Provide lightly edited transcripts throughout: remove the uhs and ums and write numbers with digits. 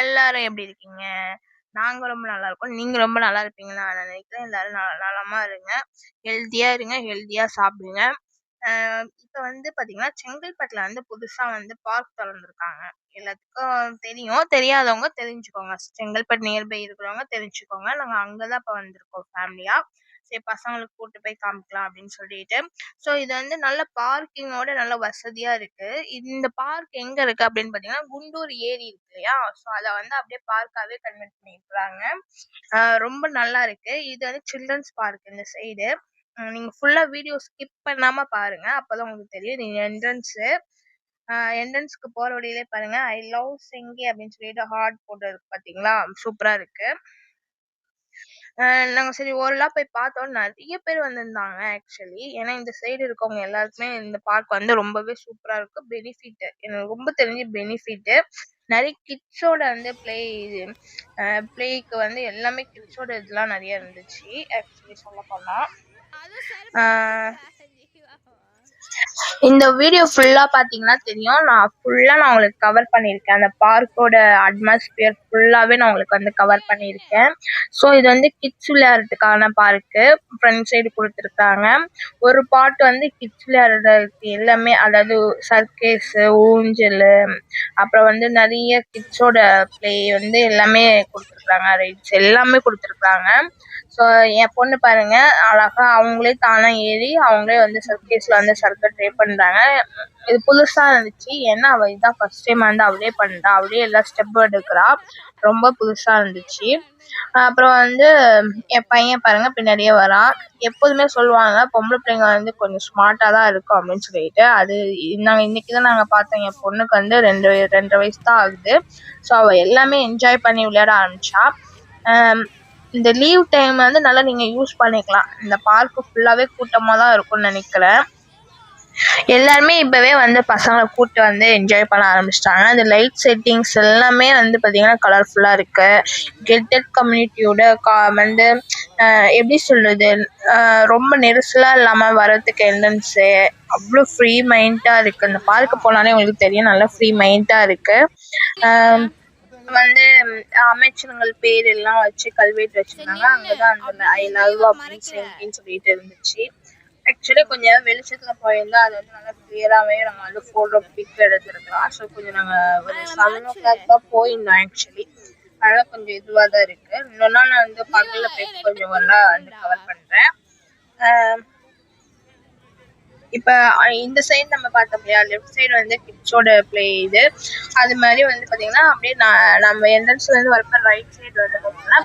எல்லாரும் எப்படி இருக்கீங்க? நாங்க ரொம்ப நல்லா இருக்கோம். நீங்க ரொம்ப நல்லா இருப்பீங்கன்னு நான் நினைக்கிறேன். எல்லாரும் நலமா இருங்க. ஹெல்த்தியா இருங்க. ஹெல்த்தியா சாப்பிடுங்க. அ இப்ப வந்து பாத்தீங்கன்னா, செங்கல்பட்டுல வந்து புதுசா வந்து பார்க் தொறந்துருக்காங்க. எல்லாத்துக்கும் தெரியும். தெரியாதவங்க தெரிஞ்சுக்கோங்க. செங்கல்பட்டு நியர்பை இருக்கிறவங்க தெரிஞ்சுக்கோங்க. நாங்க அங்க தான் இப்ப வந்திருக்கோம் ஃபேமிலியா. சரி பசங்களுக்கு கூட்டு போய் காமிக்கலாம் அப்படின்னு சொல்லிட்டு. ஸோ இது வந்து நல்ல பார்க்கிங்கோட நல்ல வசதியா இருக்கு. இந்த பார்க் எங்க இருக்கு அப்படின்னு பார்த்தீங்கன்னா, குண்டூர் ஏரி இருக்கு இல்லையா? ஸோ அத வந்து அப்படியே பார்க்காவே கன்வெர்ட் பண்ணியிருக்காங்க. ரொம்ப நல்லா இருக்கு. இது வந்து சில்ட்ரன்ஸ் பார்க் இந்த சைடு. நீங்க ஃபுல்லா வீடியோ ஸ்கிப் பண்ணாம பாருங்க. அப்பதான் உங்களுக்கு தெரியும். நீங்க என்ட்ரன்ஸ்க்கு போற வழியிலே பாருங்க. ஐ லவ் செங்கி அப்படின்னு சொல்லிட்டு ஹார்ட் போட்டு இருக்கு பார்த்தீங்களா? சூப்பரா இருக்கு. நாங்க சரி ஓரளவு போய் பார்த்தோம். நெறைய பேர் வந்திருந்தாங்க ஆக்சுவலி. ஏன்னா இந்த சைடு இருக்கவங்க எல்லாருக்குமே இந்த பார்க் வந்து ரொம்பவே சூப்பரா இருக்கு. பெனிஃபிட் எனக்கு ரொம்ப தெரிஞ்சு பெனிஃபிட்டு. நெறைய கிட்ஸோட வந்து பிளேக்கு வந்து எல்லாமே கிட்ஸோட இதெல்லாம் நெறைய இருந்துச்சு. ஆக்சுவலி சொல்லப்போனா. ஆ இந்த வீடியோ ஃபுல்லா பாத்தீங்கன்னா தெரியும். நான் உங்களுக்கு கவர் பண்ணியிருக்கேன். அந்த பார்க்கோட அட்மாஸ்பியர் ஃபுல்லாவே நான் உங்களுக்கு வந்து கவர் பண்ணியிருக்கேன். ஸோ இது வந்து கிட்ஸ் விளையாடுறதுக்கான பார்க்கு. ஃப்ரண்ட் சைடு குடுத்துருக்காங்க. ஒரு பார்ட் வந்து கிட்ஸ் விளையாடுறதுக்கு எல்லாமே, அதாவது சர்க்கேஸு, ஊஞ்சலு, அப்புறம் வந்து நெறைய கிட்ஸோட பிளே வந்து எல்லாமே குடுத்துருக்காங்க. ரைட்ஸ் எல்லாமே குடுத்துருக்காங்க. ஸோ என் பொண்ணு பாருங்க, அழகா அவங்களே தானா ஏறி அவங்களே வந்து சர்க்கேஸ்ல வந்து சறுக்க ட்ரை பண்றாங்க. இது புதுசா இருந்துச்சு. ஏன்னா அவ இதான் ஃபர்ஸ்ட் டைம் வந்து அவளே பண்றா. அவளே எல்லா ஸ்டெப்பும் எடுக்கிறா. ரொம்ப புதுசா இருந்துச்சு. அப்புறம் வந்து என் பையன் பாருங்க பின்னாடியே வரான். எப்போதுமே சொல்லுவாங்க பொம்பளை பிள்ளைங்க வந்து கொஞ்சம் ஸ்மார்ட்டா தான் இருக்கும் அப்படின்னு சொல்லிட்டு. அது நாங்க இன்னைக்குதான் நாங்க பார்த்தோம். என் பொண்ணுக்கு வந்து 2 வயசு தான் ஆகுது. ஸோ அவ எல்லாமே என்ஜாய் பண்ணி விளையாட ஆரம்பிச்சா. இந்த லீவ் டைம் வந்து நல்லா நீங்க யூஸ் பண்ணிக்கலாம். இந்த பார்க் ஃபுல்லாவே கூட்டமா தான் இருக்கும்னு நினைக்கிறேன். எல்லாருமே இப்பவே வந்து பசங்களை கூட்டு வந்து என்ஜாய் பண்ண ஆரம்பிச்சிட்டாங்க. அந்த லைட் செட்டிங்ஸ் எல்லாமே வந்து பாத்தீங்கன்னா கலர்ஃபுல்லா இருக்கு. கெட்டட் கம்யூனிட்டியோட வந்து எப்படி சொல்றது, ரொம்ப நெரிசலா இல்லாம வர்றதுக்கு என்ட்ரன்ஸு அவ்வளோ ஃப்ரீ மைண்டா இருக்கு. இந்த பார்க்க போனாலே உங்களுக்கு தெரியும், நல்லா ஃப்ரீ மைண்டா இருக்கு. வந்து அமைச்சர்கள் பேர் எல்லாம் வச்சு கல்வெட்டு வச்சிருந்தாங்க. அங்கதான் அந்த ஐ லவ் அப்படின்னு சொல்லிட்டு இருந்துச்சு. ஆக்சுவலி கொஞ்சம் வெளிச்சத்துல போயிருந்தா அது வந்து நல்லா கிளியராகவே நம்ம வந்து ஃபோட்டோ பிக் எடுத்துருக்கலாம். ஸோ கொஞ்சம் நாங்கள் ஒரு 7 o'clock தான் போயிருந்தோம் ஆக்சுவலி. அதனால கொஞ்சம் இதுவாக தான் இருக்கு. இன்னொன்னா நான் வந்து பகலில் போய் கொஞ்சம் நல்லா வந்து கவர் பண்ணுறேன். இப்போ இந்த சைடு நம்ம பார்த்தோம் இல்லையா, லெஃப்ட் சைடு வந்து கிட்ஸோட பிளே இது. அது மாதிரி வந்து பார்த்தீங்கன்னா அப்படியே நம்ம என்ட்ரன்ஸ்லேருந்து வரப்ப ரைட் சைடு வந்து பார்த்தீங்கன்னா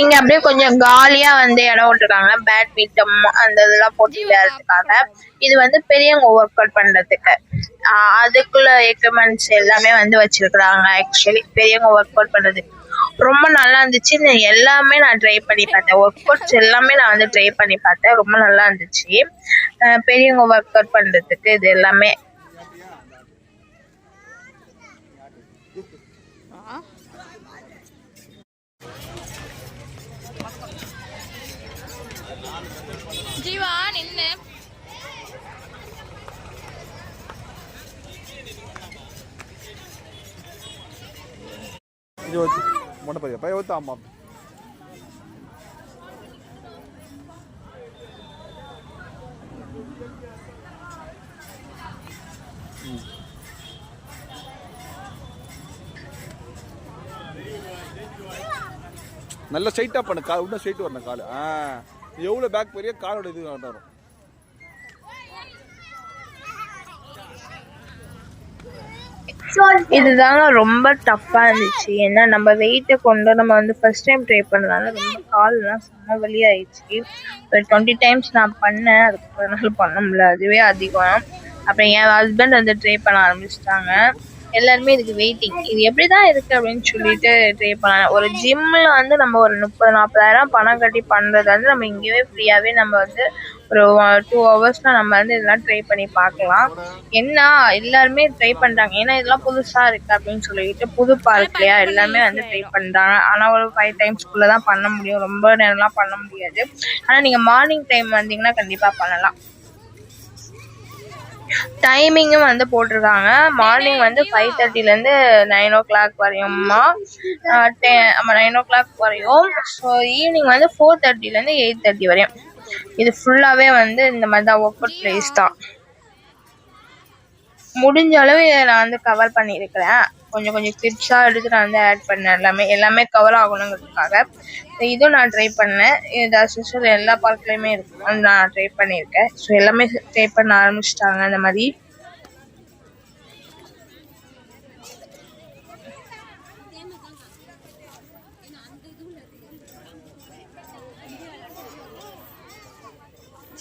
இங்க அப்படியே கொஞ்சம் காலியா வந்து இடம் விட்டுருக்காங்க. பேட்மிண்டன் அந்த இதெல்லாம் போட்டு விளையாடுறதுக்காக. இது வந்து பெரியவங்க ஒர்க் அவுட் பண்றதுக்கு. அதுக்குள்ள எக்யூப்மெண்ட்ஸ் எல்லாமே வந்து வச்சிருக்கிறாங்க. ஆக்சுவலி பெரியவங்க ஒர்க் அவுட் பண்றதுக்கு ரொம்ப நல்லா இருந்துச்சு. எல்லாமே நான் ட்ரை பண்ணி பார்த்தேன். ஒர்க் அவுட்ஸ் எல்லாமே நான் வந்து ட்ரை பண்ணி பார்த்தேன். ரொம்ப நல்லா இருந்துச்சு. பெரியவங்க ஒர்க் அவுட் பண்றதுக்கு இது எல்லாமே. ஜீவா நின்னு அம்மா நல்லா ஸ்ட்ரைட்டாக பண்ணு. கால் இன்னும் ஸ்ட்ரைட்டு வரணும். கால் எவ்வளோ பேக் பெரிய காலோட இது வரும். இதுதாங்க ரொம்ப டஃப்பாக இருந்துச்சு. ஏன்னா நம்ம வெயிட்டை கொண்டு நம்ம வந்து ஃபர்ஸ்ட் டைம் ட்ரை பண்ணுறதுனால ரொம்ப கால்லாம் செம்ம வலி ஆயிடுச்சு. ஒரு 20 times நான் பண்ணேன். அதுக்கப்புறம் பண்ண முடியல. அதுவே அதிகம். அப்புறம் என் ஹஸ்பண்ட் வந்து ட்ரை பண்ண ஆரம்பிச்சிட்டாங்க. எல்லாருமே இதுக்கு வெயிட்டிங். இது எப்படிதான் இருக்கு அப்படின்னு சொல்லிட்டு ட்ரை பண்ண. ஒரு ஜிம்ல வந்து நம்ம ஒரு 30-40 பணம் கட்டி பண்றது வந்து நம்ம இங்கேயே ஃப்ரீயாவே நம்ம வந்து ஒரு 2 hours நம்ம வந்து இதெல்லாம் ட்ரை பண்ணி பார்க்கலாம். என்ன எல்லாருமே ட்ரை பண்றாங்க. ஏன்னா இதெல்லாம் புதுசா இருக்கு அப்படின்னு சொல்லிட்டு புது பார்க்லையா எல்லாருமே வந்து ட்ரை பண்றாங்க. ஆனா ஒரு 5 timesக்குள்ளதான் பண்ண முடியும். ரொம்ப நேரம்லாம் பண்ண முடியாது. ஆனா நீங்க மார்னிங் டைம் வந்தீங்கன்னா கண்டிப்பா பண்ணலாம். டைமிங்கும் வந்து போட்டிருக்காங்க. மார்னிங் வந்து 5:30லேருந்து 9 o'clock வரையுமா, 9 o'clock வரையும். ஸோ ஈவினிங் வந்து 4:30லேருந்து 8:30 வரையும். இது ஃபுல்லாகவே வந்து இந்த மாதிரி தான் ஒர்க் அவுட் பிளேஸ் தான். முடிஞ்ச அளவு இதை நான் வந்து கவர் பண்ணியிருக்கிறேன். கொஞ்சம் கொஞ்சம் கிளிப்ஸாக எடுத்து நான் வந்து ஆட் பண்ணேன். எல்லாமே கவர் ஆகணுங்கிறதுக்காக. இதுவும் நான் ட்ரை பண்ணேன். இது அஸ்யூஷுவல் எல்லா பார்க்லேயுமே இருக்கும், நான் ட்ரை பண்ணியிருக்கேன். ஸோ எல்லாமே ட்ரை பண்ண ஆரம்பிச்சிட்டாங்க இந்த மாதிரி.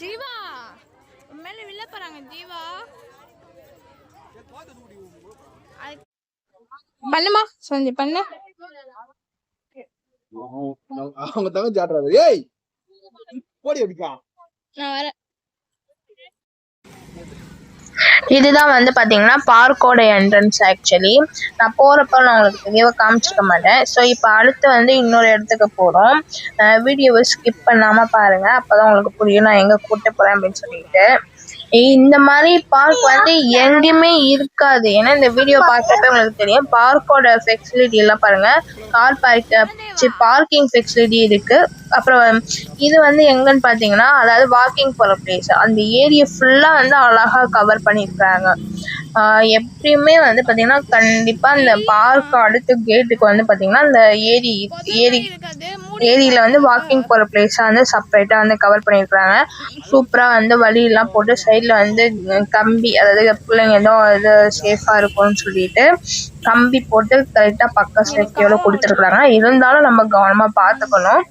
ஜீவா மேல வில்ல போறாங்க. ஜீவா பண்ணுமா சொல்லி பண்ணு. அவங்க தங்கச்சி ஆடுறாரு. ஏய் போடி அப்படிக்கா. நான் வரேன். இதுதான் வந்து பார்த்தீங்கன்னா பார்க்கோட என்ட்ரன்ஸ். ஆக்சுவலி நான் போகிறப்ப நான் உங்களுக்கு தெளிவாக காமிச்சிருக்க மாட்டேன். ஸோ இப்போ அடுத்து வந்து இன்னொரு இடத்துக்கு போகிறோம். வீடியோவை ஸ்கிப் பண்ணாமல் பாருங்கள், அப்போ தான் உங்களுக்கு புரியும் நான் எங்கே கூப்பிட்டு போகிறேன் அப்படின்னு சொல்லிட்டு. இந்த மாதிரி பார்க் வந்து எங்கேயுமே இருக்காது. ஏன்னா இந்த வீடியோ பார்க்குறப்ப உங்களுக்கு தெரியும். பார்க்கோட ஃபெசிலிட்டி எல்லாம் பாருங்கள். பார்க்கிங் ஃபெசிலிட்டி இருக்குது. அப்புறம் இது வந்து எங்கன்னு பார்த்தீங்கன்னா, அதாவது வாக்கிங் போகிற பிளேஸ். அந்த ஏரியா ஃபுல்லாக வந்து அழகாக கவர் பண்ணியிருக்காங்க. எப்பயுமே வந்து பார்த்தீங்கன்னா கண்டிப்பாக இந்த பார்க் அடுத்த கேட்டுக்கு வந்து பார்த்தீங்கன்னா இந்த ஏரியில் வந்து வாக்கிங் போகிற பிளேஸாக வந்து செப்பரேட்டாக வந்து கவர் பண்ணியிருக்கிறாங்க. சூப்பராக வந்து வழியெல்லாம் போட்டு சைடில் வந்து கம்பி, அதாவது பிள்ளைங்க ஏதோ இது சேஃபாக இருக்கும்னு சொல்லிட்டு கம்பி போட்டு கரெக்டாக பக்கம் சேஃப்டியோட கொடுத்துருக்குறாங்க. இருந்தாலும் நம்ம கவனமாக பார்த்துக்கணும்.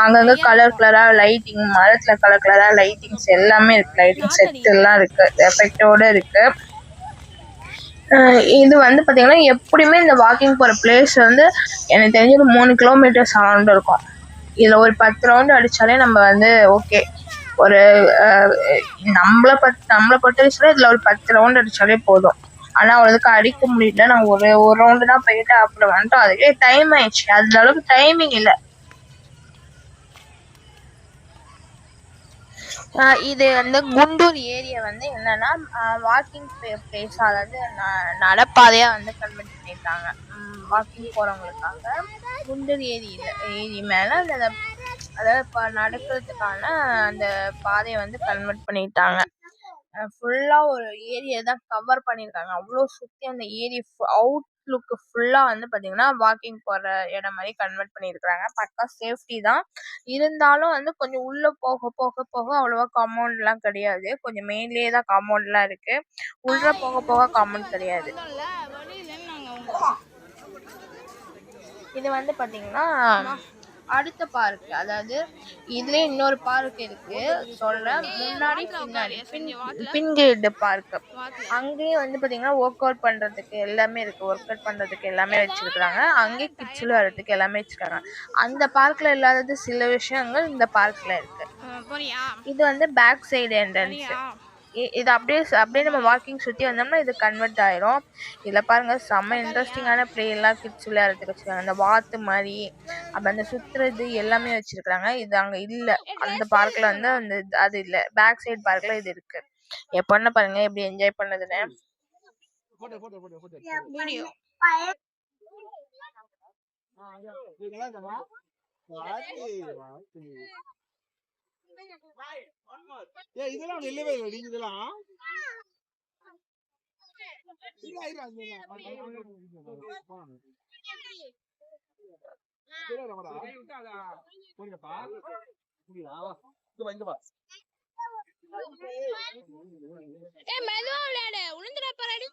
அங்கங்கே கலர் கலராக லைட்டிங், மரத்தில் கலர் கலராக லைட்டிங்ஸ் எல்லாமே இருக்குது. லைட்டிங் செட் எல்லாம் இருக்குது, எஃபெக்டோடு இருக்குது. இது வந்து பார்த்தீங்கன்னா எப்படியுமே இந்த வாக்கிங் போகிற பிளேஸ் வந்து எனக்கு தெரிஞ்சு ஒரு 3 கிலோமீட்டர்ஸ் அரௌண்ட் இருக்கும். இதில் ஒரு 10 ரவுண்டு அடித்தாலே நம்ம வந்து ஓகே. ஒரு நம்மளை பொறுத்த வயசுல இதில் ஒரு 10 ரவுண்டு அடித்தாலே போதும். ஆனால் அவ்வளோதுக்கு அடிக்க முடியல. நாங்கள் ஒரு ரவுண்டு தான் போயிட்டு அப்புறம் வந்துட்டோம். அதுக்கே டைம் ஆயிடுச்சு. அந்த அளவுக்கு டைமிங் இல்லை. இது வந்து குண்டூர் ஏரியா வந்து என்னன்னா வாக்கிங் பிளேஸ், அதாவது நடப்பாதையாக வந்து கன்வெர்ட் பண்ணியிருக்காங்க வாக்கிங் போகிறவங்களுக்காக. குண்டூர் ஏரி மேலே அந்த அதாவது இப்போ நடக்கிறதுக்கான அந்த பாதையை வந்து கன்வெர்ட் பண்ணிட்டாங்க. ஃபுல்லாக ஒரு ஏரியா தான் கவர் பண்ணியிருக்காங்க. அவ்வளோ சுற்றி அந்த ஏரி அவுட்லுக்கு ஃபுல்லாக வந்து பார்த்தீங்கன்னா வாக்கிங் போகிற இடம் மாதிரி கன்வெர்ட் பண்ணியிருக்கிறாங்க. பக்கா சேஃப்டி தான். இருந்தாலும் வந்து கொஞ்சம் உள்ளே போக போக போக அவ்வளோவா காம்பவுண்ட்லாம் கிடையாது. கொஞ்சம் மெயின்லேயே தான் காம்பவுண்ட்லாம் இருக்குது. உள்ளே போக போக காம்பவுண்ட் கிடையாது. இது வந்து பார்த்தீங்கன்னா அடுத்த பார்க், அதாவது இதுலேயே இன்னொரு பார்க் இருக்கு சொல்கிறேன். முன்னாடி பின்னாடி பின்கேட் பார்க். அங்கேயும் வந்து பார்த்தீங்கன்னா ஒர்க் அவுட் பண்ணுறதுக்கு எல்லாமே இருக்குது. ஒர்க் அவுட் பண்ணுறதுக்கு எல்லாமே வச்சுருக்குறாங்க. அங்கேயே கிட்ஸ் விளையாடுறதுக்கு எல்லாமே வச்சுருக்காங்க. அந்த பார்க்கில் இல்லாதது சில விஷயங்கள் இந்த பார்க்கில் இருக்குது. இது வந்து பேக் சைடு என்ட்ரன்ஸ். இது அப்படியே நம்ம வாக்கிங் சுற்றி வந்தோம்னா இது கன்வெர்ட் ஆயிரும். இதில் பாருங்கள் செம்ம இன்ட்ரெஸ்டிங்கான ப்ளே எல்லாம் கிட்ஸ் விளையாடுறதுக்கு வச்சுருக்காங்க. அந்த வாத்து மாதிரி அப்போ அந்த சுற்றுறது எல்லாமே வச்சுருக்குறாங்க. இது அங்கே இல்லை. அந்த பார்க்கில் வந்து அந்த அது இல்லை. பேக் சைடு பார்க்கில் இது இருக்குது. என் பொண்ணை பாருங்கள் எப்படி என்ஜாய் பண்ணதுன்னு. இதெல்லாம் இல்லவே இல்லை. நீங்க இதெல்லாம் மெதுவா விளையாடு, உளுந்துட போறாடி.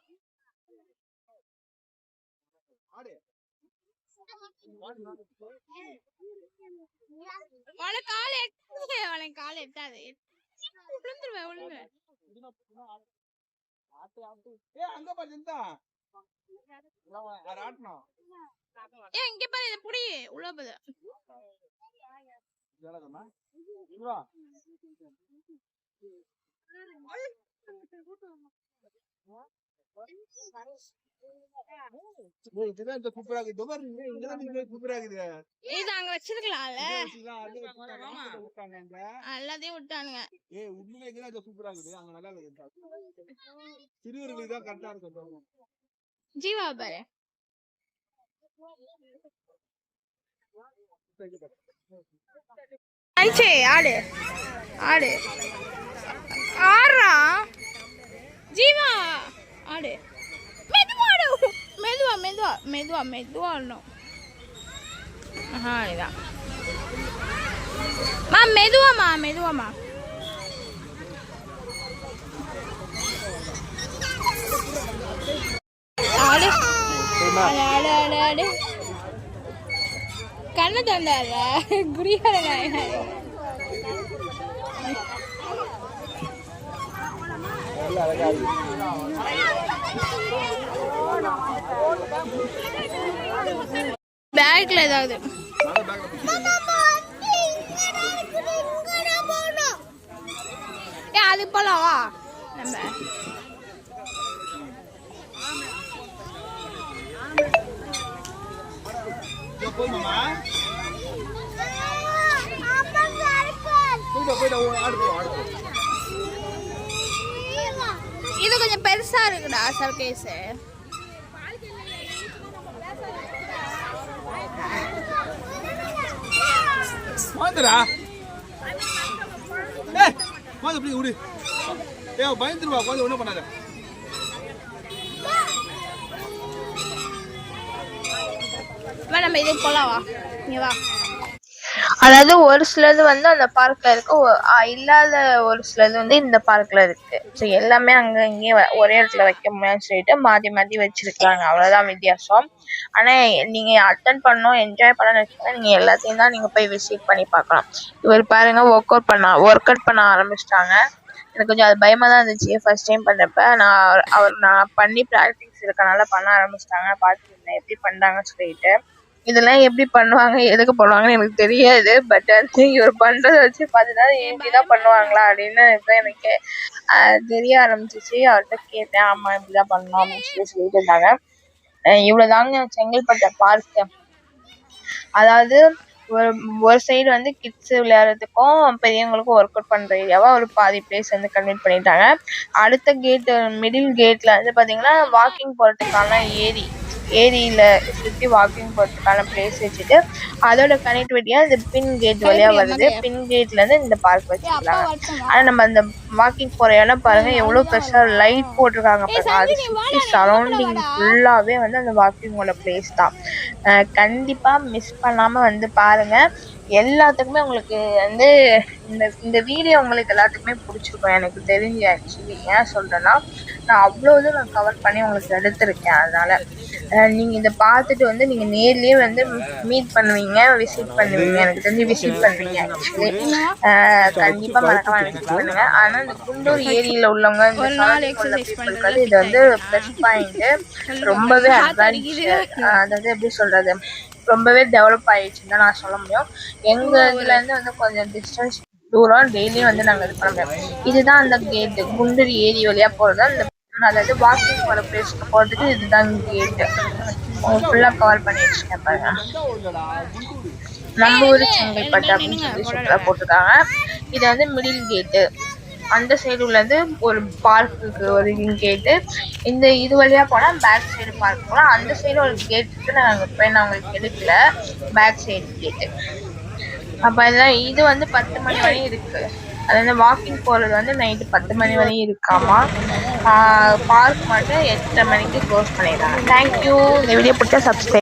கால் எட்டாது. விழுந்துருவேன் விழுந்துருவேன். இங்க பாரு, இத புடி உள்ள போகுது. இதுதான் சூப்பரா இருக்குது. சூப்பரா இருக்குது. இது அங்க வச்சிருக்கலாம்ல. எல்லாத்தையும் விட்டானுங்க. உண்மையிலே இதுதான் சூப்பரா இருக்குது. அங்க நல்லா இருக்குது. சிறுவர்களுக்கு தான் கரெக்டா இருக்கும். ஜீவா பாரு. ஐச்சே ஆடு ஆடு ஆடுறா ஜீவா ஆடு. மெதுவா ஆடு. மெதுவா மெதுவா மெதுவா மெதுவா ஆடணும். இதான் மா மெதுவாமா மெதுவாமா. ஆடு ஆடு ஆடு ஆடு ஆடு. கண்ணை தந்தால குடியார பேக்ல ஏதாவது அது போலாம் வா நம்ம. இது கொஞ்சம் பெருசா இருக்குடா சர்க்கேஸ். மாந்துடா. மாந்து அப்படி விடு. பயந்துருவா கொஞ்சம் ஒன்றும் பண்ணாத. நம்ம இது போலாம் வா நீ வா. அதாவது ஒரு சிலது வந்து அந்த பார்க்ல இருக்கு, இல்லாத ஒரு சிலது வந்து இந்த பார்க்ல இருக்கு. ஸோ எல்லாமே அங்க இங்கேயும் ஒரே இடத்துல வைக்க முடியாதுன்னு சொல்லிட்டு மாத்தி மாத்தி வச்சிருக்காங்க. அவ்வளவுதான் வித்தியாசம். ஆனா நீங்க அட்டன் பண்ணணும், என்ஜாய் பண்ணணும்னு வச்சுக்கோங்க, நீங்க எல்லாத்தையும் தான் நீங்க போய் விசிட் பண்ணி பார்க்கலாம். இவர் பாருங்க ஒர்க் அவுட் பண்ண ஆரம்பிச்சிட்டாங்க. எனக்கு கொஞ்சம் அது பயமா தான் இருந்துச்சு ஃபர்ஸ்ட் டைம் பண்றப்ப. நான் பண்ணி ப்ராக்டிஸ் இருக்கனால பண்ண ஆரம்பிச்சிட்டாங்க. பார்த்துருந்தேன் எப்படி பண்றாங்கன்னு சொல்லிட்டு. இதெல்லாம் எப்படி பண்ணுவாங்க எதுக்கு பண்ணுவாங்கன்னு எனக்கு தெரியாது. பட் வந்து இவர் பண்றதை வச்சு பார்த்துதான் இப்படிதான் பண்ணுவாங்களா அப்படின்னு எனக்கு தெரிய ஆரம்பிச்சிச்சு. அவர்கிட்ட கேட்டேன். ஆமா இப்படிதான் பண்ணணும் அப்படின்னு சொல்லிட்டு இருந்தாங்க. இவ்வளவுதாங்க செங்கல்பட்டு பார்க்கு. அதாவது ஒரு சைடு வந்து கிட்ஸ் விளையாடுறதுக்கும் பெரியவங்களுக்கும் ஒர்க் அவுட் பண்ற ஏரியாவா ஒரு பாதி பிளேஸ் வந்து கன்வெர்ட் பண்ணிட்டாங்க. அடுத்த கேட் மிடில் கேட்ல வந்து பாத்தீங்கன்னா வாக்கிங் போறதுக்கான ஏரியில சுற்றி வாக்கிங் போறதுக்கான பிளேஸ் வச்சுட்டு அதோட கனெக்டிவிட்டியா இந்த பின் கேட் வழியா வருது. பின் கேட்ல இருந்து இந்த பார்க் வச்சிருக்காங்க. ஆனா நம்ம அந்த வாக்கிங் போற இடம் பாருங்க எவ்வளவு பெருசா லைட் போட்டிருக்காங்க பாருங்க. அது சுற்றி சரௌண்டிங் ஃபுல்லாவே வந்து அந்த வாக்கிங்கோட பிளேஸ் தான். கண்டிப்பா மிஸ் பண்ணாம வந்து பாருங்க. எல்லாத்துக்குமே உங்களுக்கு வந்து இந்த வீடியோ உங்களுக்கு எல்லாத்துக்குமே பிடிச்சிருக்கும் எனக்கு தெரிஞ்சு. ஆக்சுவலி ஏன் சொல்றேன்னா நான் அவ்வளோ நான் கவர் பண்ணி உங்களுக்கு எடுத்திருக்கேன். அதனால நீங்க இதை பார்த்துட்டு வந்து நீங்க நேர்லயே வந்து மீட் பண்ணுவீங்க, விசிட் பண்ணுவீங்க. எனக்கு தெரிஞ்சு விசிட் பண்ணுவீங்க. ஆக்சுவலி கண்டிப்பா மறக்காம விசிட் பண்ணுங்க. ஆனா இந்த குண்டூர் ஏரியில உள்ளவங்க இது வந்து பிளஸ் பாயிண்ட். ரொம்பவே அட்வான்ஸ், அதாவது எப்படி சொல்றது, ரொம்பவே டெவலப் ஆயிடுச்சுன்னு தான் நான் சொல்ல முடியும். எங்க இதுல இருந்து வந்து கொஞ்சம் டிஸ்டன்ஸ் தூரம் டெய்லியும் வந்து நாங்க இது பண்ண முடியும். இதுதான் அந்த கேட். குண்டூர் ஏரி வழியா போறது அந்த, அதாவது வாக்கிங் போற பிளேஸ்க்கு போறதுக்கு இதுதான் கேட். ஃபுல்லா கவர் பண்ணி வச்சுட்டேன் பாருங்க. நம்ம ஊரு செங்கல்பட்டு அப்படின்னு சொல்லி சூப்பரா போட்டிருக்காங்க. இது வந்து மிடில் கேட்டு. அந்த சைடு உள்ளது ஒரு பார்க்குக்கு ஒரு கேட்டு. இந்த இது வழியா போனா பேக் சைடு பார்க் போனா அந்த சைடு ஒரு கேட் இருக்கு. நாங்க போய் நான் உங்களுக்கு எடுக்கல, பேக் சைடு கேட்டு. அப்ப இது வந்து 10 மணி வரையும் இருக்கு. அதாவது வாக்கிங் போறது வந்து நைட்டு 10 மணி வரையும் இருக்காமா. பார்க் மட்டும் 8:30 மணிக்கு க்ளோஸ் பண்ணிடுறாங்க. தேங்க்யூ. இந்த வீடியோ பிடிச்சா சப்ஸ்கிரைப்.